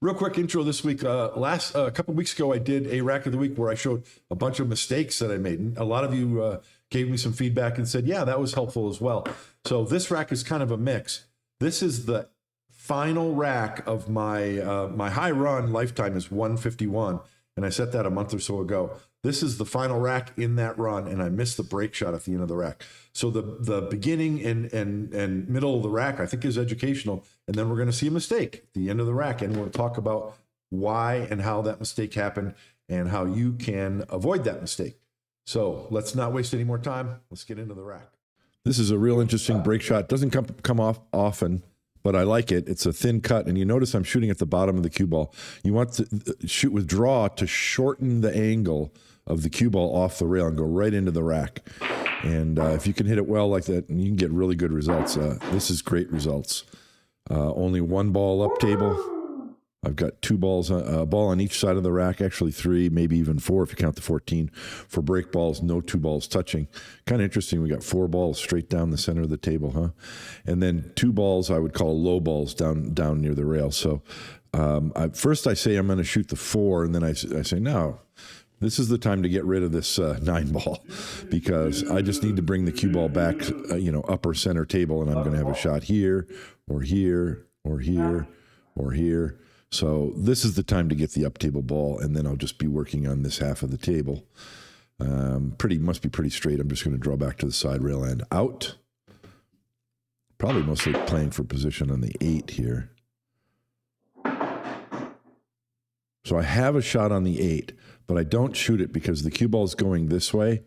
Real quick intro this week. Last a couple weeks ago, I did a rack of the week where I showed a bunch of mistakes that I made. And a lot of you gave me some feedback and said, yeah, that was helpful as well. So this rack is kind of a mix. This is the final rack of my high run lifetime is 151. And I set that a month or so ago. This is the final rack in that run, and I missed the break shot at the end of the rack. So the beginning and middle of the rack, I think, is educational. And then we're going to see a mistake at the end of the rack, and we'll talk about why and how that mistake happened and how you can avoid that mistake. So let's not waste any more time. Let's get into the rack. This is a real interesting break shot. Doesn't come off often, but I like it. It's a thin cut, and you notice I'm shooting at the bottom of the cue ball. You want to shoot with draw to shorten the angle of the cue ball off the rail and go right into the rack. And if you can hit it well like that, you can get really good results. This is great results. Only one ball up table. I've got two balls, a ball on each side of the rack, actually three, maybe even four if you count the 14. For break balls, no two balls touching. Kind of interesting. We got four balls straight down the center of the table, huh? And then two balls I would call low balls down near the rail. So first I say I'm going to shoot the 4, and then I say, no, this is the time to get rid of this 9 ball because I just need to bring the cue ball back, upper center table, and I'm going to have a shot here or here or here or here. So this is the time to get the up table ball, and then I'll just be working on this half of the table. Must be pretty straight. I'm just going to draw back to the side rail and out. Probably mostly playing for position on the 8 here. So I have a shot on the 8, but I don't shoot it because the cue ball is going this way.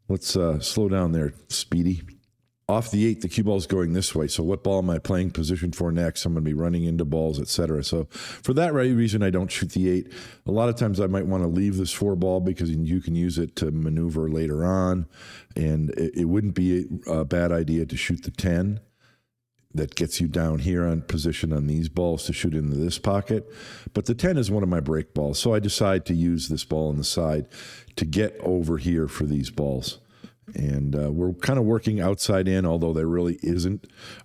Let's slow down there, Speedy. Off the 8, the cue ball is going this way. So what ball am I playing position for next? I'm going to be running into balls, etc. So for that reason, I don't shoot the 8. A lot of times I might want to leave this 4 ball because you can use it to maneuver later on. And it wouldn't be a bad idea to shoot the 10. That gets you down here on position on these balls to shoot into this pocket. But the 10 is one of my break balls. So I decide to use this ball on the side to get over here for these balls. And we're kind of working outside in, although there really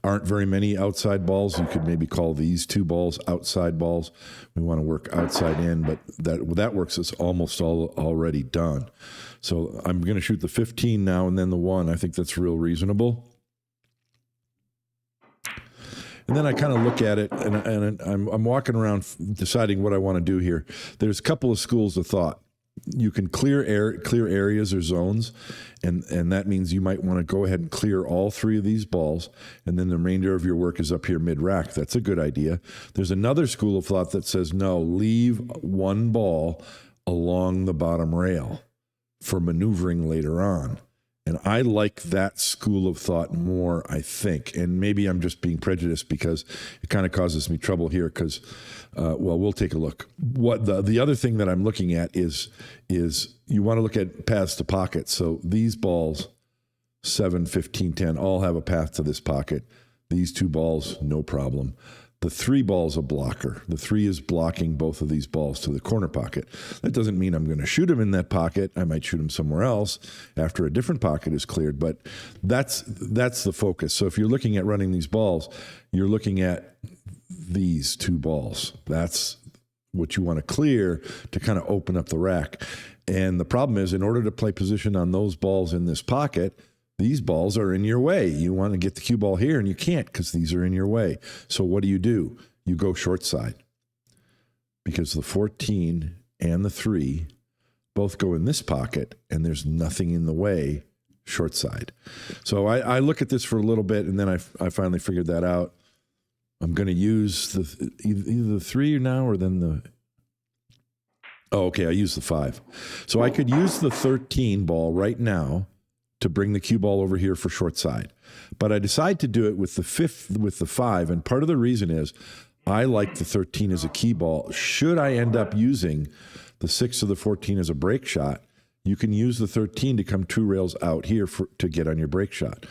aren't very many outside balls. You could maybe call these 2 balls outside balls. We want to work outside in, but that works. It's almost all already done. So I'm going to shoot the 15 now and then the 1. I think that's real reasonable. And then I kind of look at it, and I'm walking around deciding what I want to do here. There's a couple of schools of thought. You can clear areas or zones, and that means you might want to go ahead and clear all 3 of these balls, and then the remainder of your work is up here mid-rack. That's a good idea. There's another school of thought that says, no, leave 1 ball along the bottom rail for maneuvering later on. And I like that school of thought more, I think. And maybe I'm just being prejudiced because it kind of causes me trouble here because, we'll take a look. What the other thing that I'm looking at is you want to look at paths to pockets. So these balls, 7, 15, 10, all have a path to this pocket. These 2 balls, no problem. The 3 ball's a blocker. The 3 is blocking both of these balls to the corner pocket. That doesn't mean I'm going to shoot them in that pocket. I might shoot them somewhere else after a different pocket is cleared, but that's the focus. So if you're looking at running these balls, you're looking at these 2 balls. That's what you want to clear to kind of open up the rack. And the problem is, in order to play position on those balls in this pocket, these balls are in your way. You want to get the cue ball here, and you can't because these are in your way. So what do? You go short side because the 14 and the 3 both go in this pocket, and there's nothing in the way short side. So I look at this for a little bit, and then I finally figured that out. I'm going to use either the 3 now or then the... Oh, okay, I use the 5. So I could use the 13 ball right now to bring the cue ball over here for short side. But I decide to do it with the 5, and part of the reason is I like the 13 as a key ball. Should I end up using the 6 or the 14 as a break shot, you can use the 13 to come 2 rails out here to get on your break shot.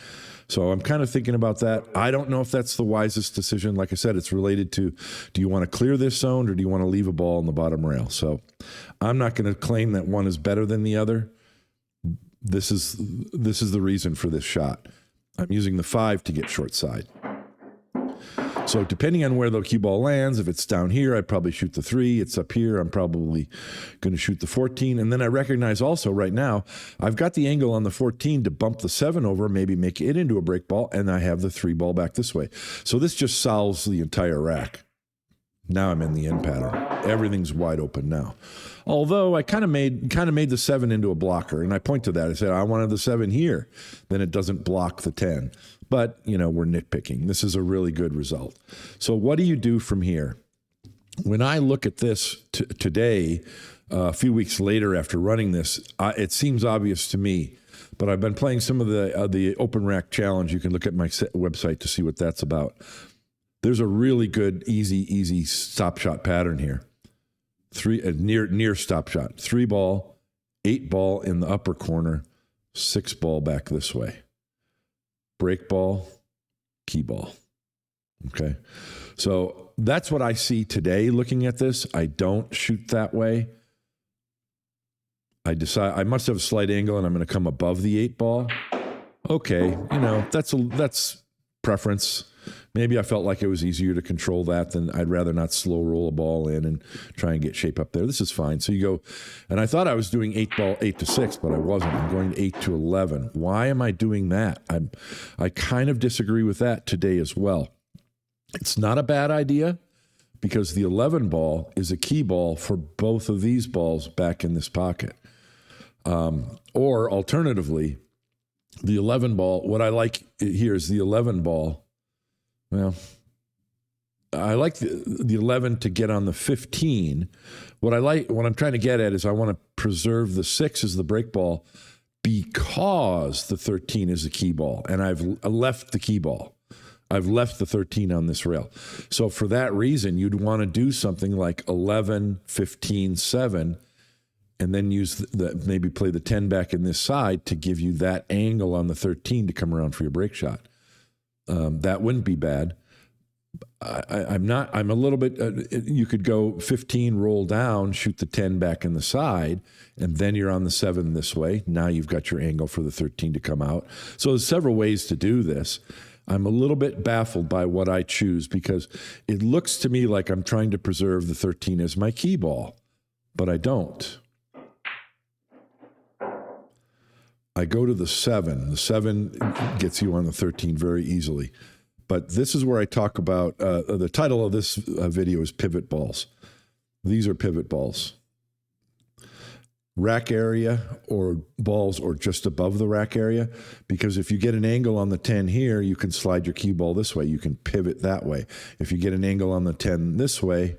So I'm kind of thinking about that. I don't know if that's the wisest decision. Like I said, it's related to, do you want to clear this zone or do you want to leave a ball on the bottom rail? So I'm not going to claim that one is better than the other. This is the reason for this shot. I'm using the 5 to get short side. So depending on where the cue ball lands, if it's down here, I'd probably shoot the 3. It's up here, I'm probably going to shoot the 14. And then I recognize also right now, I've got the angle on the 14 to bump the 7 over, maybe make it into a break ball, and I have the 3 ball back this way. So this just solves the entire rack. Now I'm in the end pattern. Everything's wide open now. Although I kind of made the 7 into a blocker, and I point to that. I said I wanted the 7 here, then it doesn't block the 10. But, you know, we're nitpicking. This is a really good result. So what do you do from here? When I look at this today, a few weeks later after running this, it seems obvious to me. But I've been playing some of the Open Rack Challenge. You can look at my website to see what that's about. There's a really good, easy stop shot pattern here. Near stop shot. 3 ball, 8 ball in the upper corner, 6 ball back this way. Break ball, key ball. Okay. So that's what I see today looking at this. I don't shoot that way. I decide I must have a slight angle and I'm going to come above the 8 ball. Okay. You know, that's preference. Maybe I felt like it was easier to control that than I'd rather not slow roll a ball in and try and get shape up there. This is fine. So you go, and I thought I was doing 8 ball, 8 to 6, but I wasn't. I'm going 8 to 11. Why am I doing that? I kind of disagree with that today as well. It's not a bad idea because the 11 ball is a key ball for both of these balls back in this pocket. Or alternatively, the 11 ball, what I like here is the 11 ball. Well, I like the 11 to get on the 15. What I'm trying to get at is I want to preserve the 6 as the break ball because the 13 is a key ball, and I've left the key ball. I've left the 13 on this rail. So for that reason, you'd want to do something like 11, 15, 7, and then use maybe play the 10 back in this side to give you that angle on the 13 to come around for your break shot. That wouldn't be bad. I'm a little bit, you could go 15, roll down, shoot the 10 back in the side, and then you're on the 7 this way. Now you've got your angle for the 13 to come out. So there's several ways to do this. I'm a little bit baffled by what I choose because it looks to me like I'm trying to preserve the 13 as my key ball, but I don't. I go to the 7. The 7 gets you on the 13 very easily. But this is where I talk about, the title of this video is Pivot Balls. These are pivot balls. Rack area or balls or just above the rack area, because if you get an angle on the 10 here, you can slide your cue ball this way. You can pivot that way. If you get an angle on the 10 this way,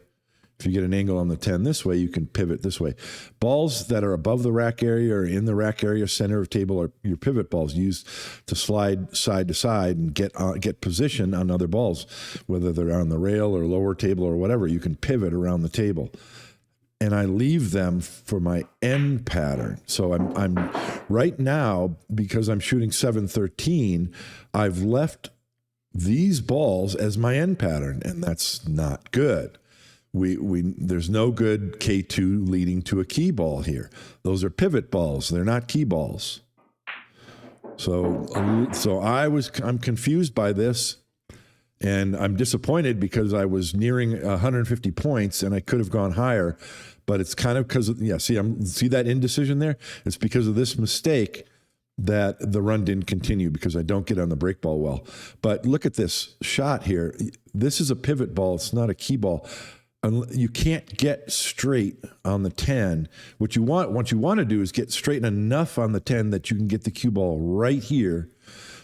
if you get an angle on the 10 this way, you can pivot this way. Balls that are above the rack area or in the rack area, center of table, are your pivot balls used to slide side to side and get position on other balls, whether they're on the rail or lower table or whatever. You can pivot around the table. And I leave them for my end pattern. So I'm right now, because I'm shooting 7-13, I've left these balls as my end pattern, and that's not good. There's no good K2 leading to a key ball here. Those are pivot balls. They're not key balls. So I'm confused by this, and I'm disappointed because I was nearing 150 points and I could have gone higher, but it's kind of because of, see that indecision there? It's because of this mistake that the run didn't continue because I don't get on the break ball well. But look at this shot here. This is a pivot ball. It's not a key ball. You can't get straight on the 10. What you want to do is get straight enough on the 10 that you can get the cue ball right here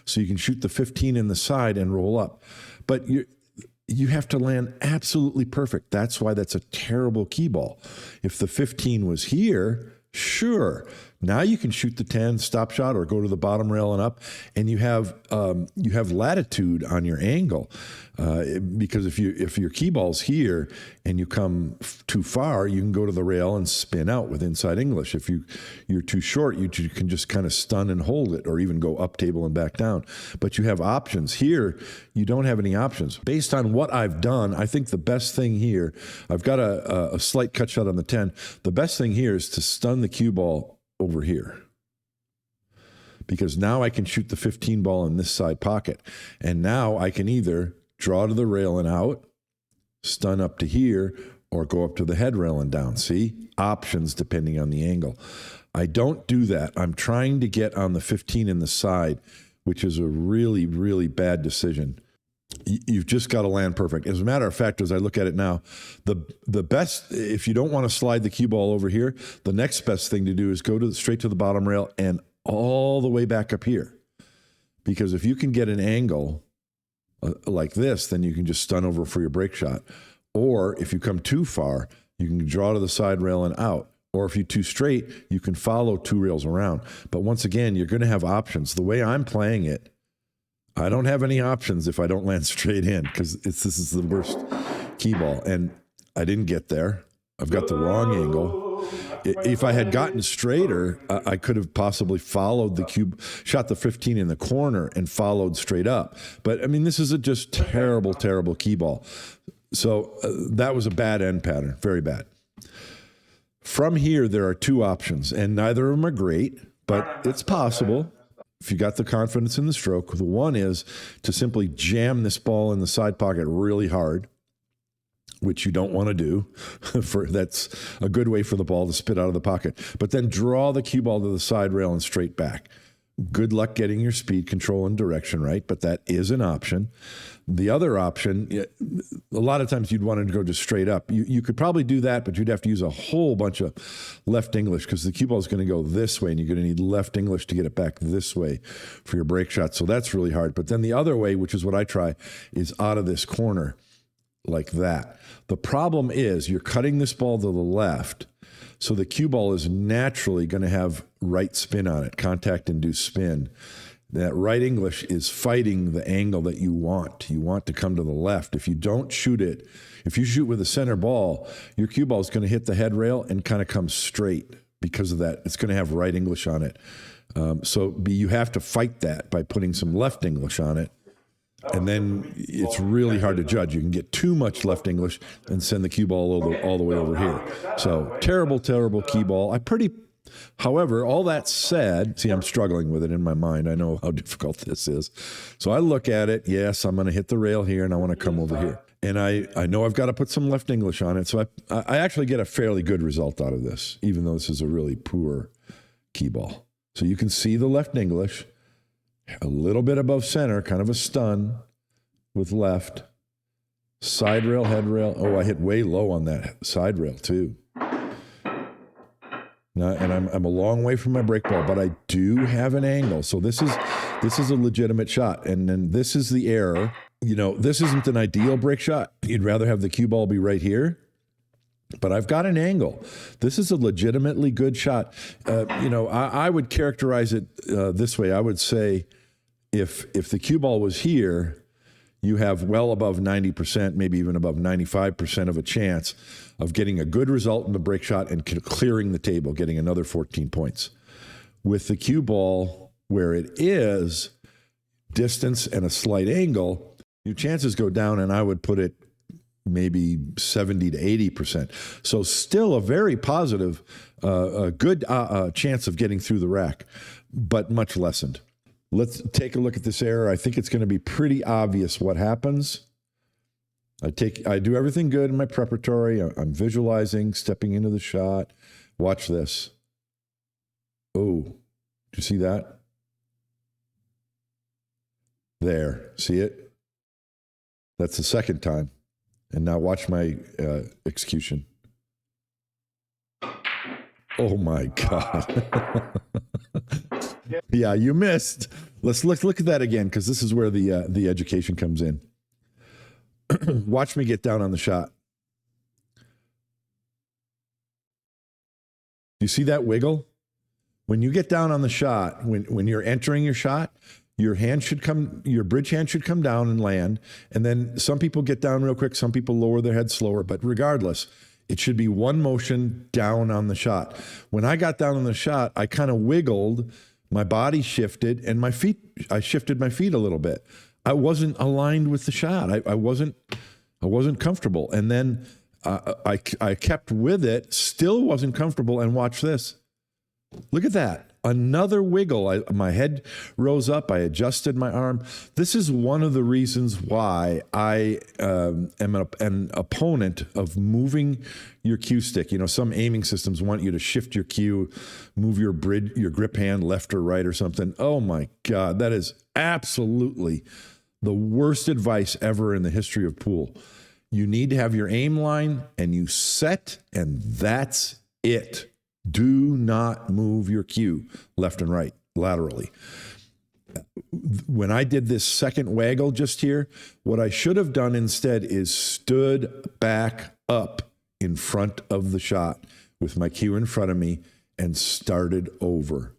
so you can shoot the 15 in the side and roll up. But you have to land absolutely perfect. That's why that's a terrible key ball. If the 15 was here, sure. Now you can shoot the 10 stop shot or go to the bottom rail and up, and you have latitude on your angle. Because if your key ball's here and you come too far, you can go to the rail and spin out with inside English. If you're too short, you can just kind of stun and hold it, or even go up table and back down. But you have options. Here, you don't have any options. Based on what I've done, I think the best thing here, I've got a slight cut shot on the 10. The best thing here is to stun the cue ball over here, because now I can shoot the 15 ball in this side pocket, and now I can either draw to the rail and out, stun up to here, or go up to the head rail and down. See? Options depending on the angle. I don't do that. I'm trying to get on the 15 in the side, which is a really, really bad decision. You've just got to land perfect. As a matter of fact, as I look at it now, the best, if you don't want to slide the cue ball over here, the next best thing to do is go straight to the bottom rail and all the way back up here. Because if you can get an angle like this, then you can just stun over for your break shot. Or if you come too far, you can draw to the side rail and out. Or if you're too straight, you can follow 2 rails around. But once again, you're going to have options. The way I'm playing it, I don't have any options if I don't land straight in, because this is the worst key ball. And I didn't get there. I've got the wrong angle. If I had gotten straighter, I could have possibly followed the cube, shot the 15 in the corner and followed straight up. But I mean, this is a just terrible, terrible key ball. So that was a bad end pattern, very bad. From here, there are 2 options, and neither of them are great, but it's possible if you got the confidence in the stroke. The one is to simply jam this ball in the side pocket really hard, which you don't want to do. That's a good way for the ball to spit out of the pocket. But then draw the cue ball to the side rail and straight back. Good luck getting your speed control and direction right, but that is an option. The other option, a lot of times you'd want to go just straight up. You could probably do that, but you'd have to use a whole bunch of left English because the cue ball is going to go this way, and you're going to need left English to get it back this way for your break shot. So that's really hard. But then the other way, which is what I try, is out of this corner like that. The problem is you're cutting this ball to the left, so the cue ball is naturally going to have right spin on it, contact-induced spin. That right English is fighting the angle that you want. You want to come to the left. If you don't shoot it, if you shoot with a center ball, your cue ball is going to hit the head rail and kind of come straight because of that. It's going to have right English on it. So you have to fight that by putting some left English on it. And then it's really hard to judge. You can get too much left English and send the cue ball all the way over here. So terrible, terrible key ball. However, all that said, see, I'm struggling with it in my mind. I know how difficult this is. So I look at it. Yes, I'm going to hit the rail here, and I want to come over here. And I know I've got to put some left English on it. So I actually get a fairly good result out of this, even though this is a really poor key ball. So you can see the left English. A little bit above center, kind of a stun with left. Side rail, head rail. Oh, I hit way low on that side rail too. Now, and I'm a long way from my break ball, but I do have an angle. So this is a legitimate shot. And then this is the error. You know, this isn't an ideal break shot. You'd rather have the cue ball be right here. But I've got an angle. This is a legitimately good shot. You know, I would characterize it this way. I would say if the cue ball was here, you have well above 90%, maybe even above 95% of a chance of getting a good result in the break shot and clearing the table, getting another 14 points. With the cue ball where it is, distance and a slight angle, your chances go down, and I would put it maybe 70 to 80%. So still a very positive, a good chance of getting through the rack, but much lessened. Let's take a look at this error. I think it's going to be pretty obvious what happens. I do everything good in my preparatory. I'm visualizing, stepping into the shot. Watch this. Oh, do you see that? There, see it? That's the second time. And now watch my execution. Oh my God. Yeah, you missed. Let's look at that again, because this is where the education comes in. Watch me get down on the shot. Do you see that wiggle? When you get down on the shot, when you're entering your shot, your bridge hand should come down and land. And then some people get down real quick. Some people lower their head slower. But regardless, it should be one motion down on the shot. When I got down on the shot, I kind of wiggled. My body shifted, and I shifted my feet a little bit. I wasn't aligned with the shot. I wasn't comfortable. And then I kept with it, still wasn't comfortable. And watch this. Look at that. another wiggle. My head rose up. I adjusted my arm. This is one of the reasons why I am an opponent of moving your cue stick. You know, some aiming systems want you to shift your cue, move your grip hand left or right or something. Oh my God, that is absolutely the worst advice ever in the history of pool. You need to have your aim line and you set, and that's it. Do not move your cue left and right laterally. When I did this second waggle just here, what I should have done instead is stood back up in front of the shot with my cue in front of me and started over.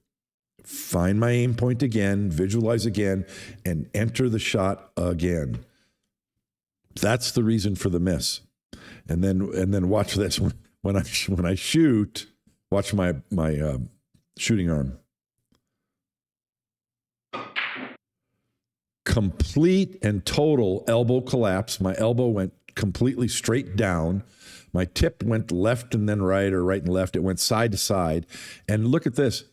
Find my aim point again, visualize again, and enter the shot again. That's the reason for the miss. And then watch this. When I shoot, watch my shooting arm. Complete and total elbow collapse. My elbow went completely straight down. My tip went left and then right, or right and left. It went side to side. And look at this.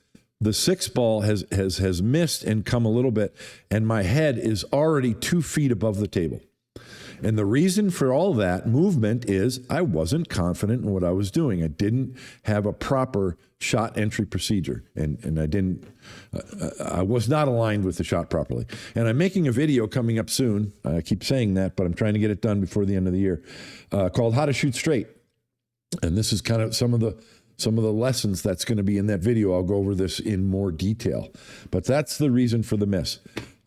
The 6 ball has missed and come a little bit, and my head is already 2 feet above the table. And the reason for all that movement is I wasn't confident in what I was doing. I didn't have a proper shot entry procedure, and I was not aligned with the shot properly. And I'm making a video coming up soon. I keep saying that, but I'm trying to get it done before the end of the year, called How to Shoot Straight. And this is kind of some of the lessons that's going to be in that video. I'll go over this in more detail, but that's the reason for the miss.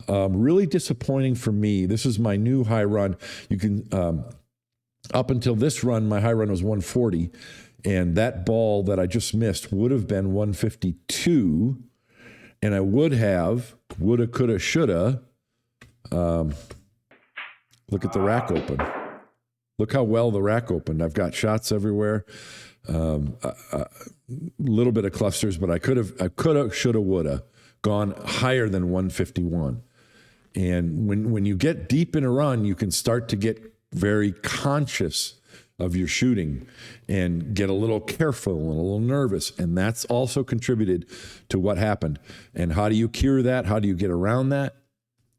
Really disappointing for me. This is my new high run. You can, up until this run, my high run was 140, and that ball that I just missed would have been 152, and I woulda, coulda, shoulda. Look at the rack open. Look how well the rack opened. I've got shots everywhere. A little bit of clusters, but I coulda, shoulda, woulda gone higher than 151. And when you get deep in a run, you can start to get very conscious of your shooting and get a little careful and a little nervous. And that's also contributed to what happened. And how do you cure that? How do you get around that?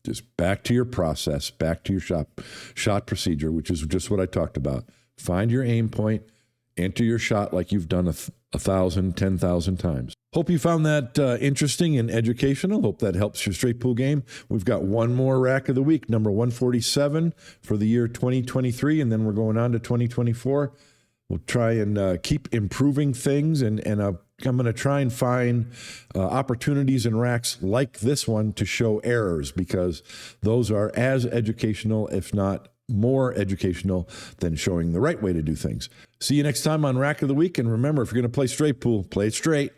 Just back to your process, back to your shot procedure, which is just what I talked about. Find your aim point, enter your shot like you've done 1,000, 10,000 times. Hope you found that interesting and educational. Hope that helps your straight pool game. We've got one more rack of the week, number 147 for the year 2023, and then we're going on to 2024. We'll try and keep improving things, and I'm going to try and find opportunities in racks like this one to show errors, because those are as educational, if not more educational, than showing the right way to do things. See you next time on Rack of the Week, and remember, if you're going to play straight pool, play it straight.